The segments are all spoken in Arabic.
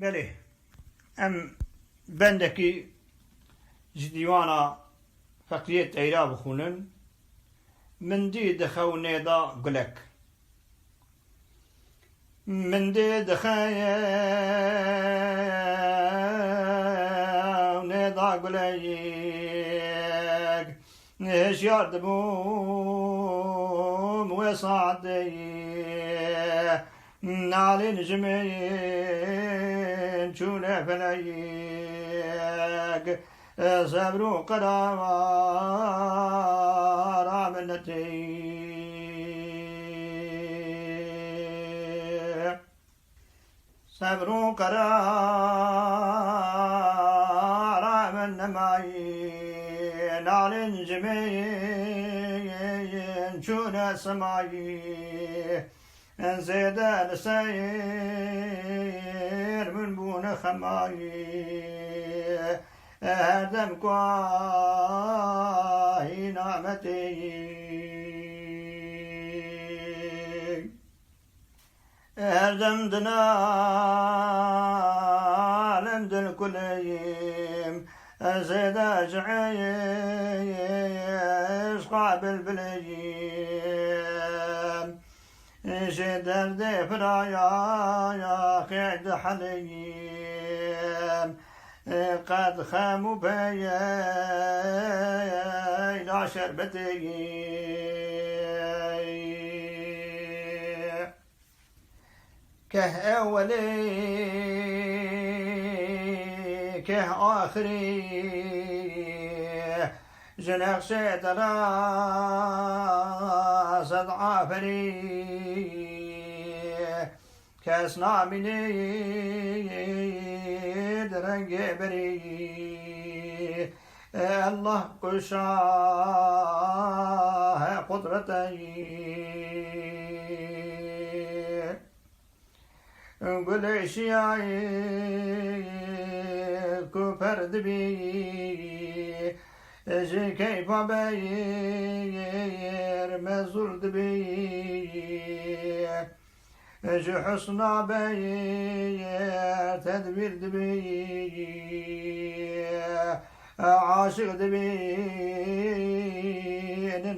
بله ام بندکی جدیوانا فقریت ایرا بخونن من دی دخو نیدا گلک من دی دخو نیدا گلک هشیار دبوم وصعدي نالي نجمين شونا فلايق صبروا قرار عملتي صبروا قرار عمل معي نالي نجمين شونا سماي زيد السير من بون خماي هدم كواهي نعمتي هدم دنال دل كليم زيد جعيش قابل بليم جدر دي فرايا يا قعد حليم قد خاموا بيا إلى شربتي كه أولي كه آخري جناح شدرا صد عافري كاسنا مني درنج بري الله قشاه قدرتي قل اشياء كفرد بي جي كيف بير مزرد بي جي حسنا بير تدبير دبي عاشق دبي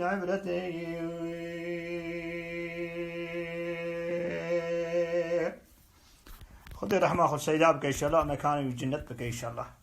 عبرتي خذي رحمة خذ سيداب إن شاء الله مكاني في الجنة بك إن شاء الله.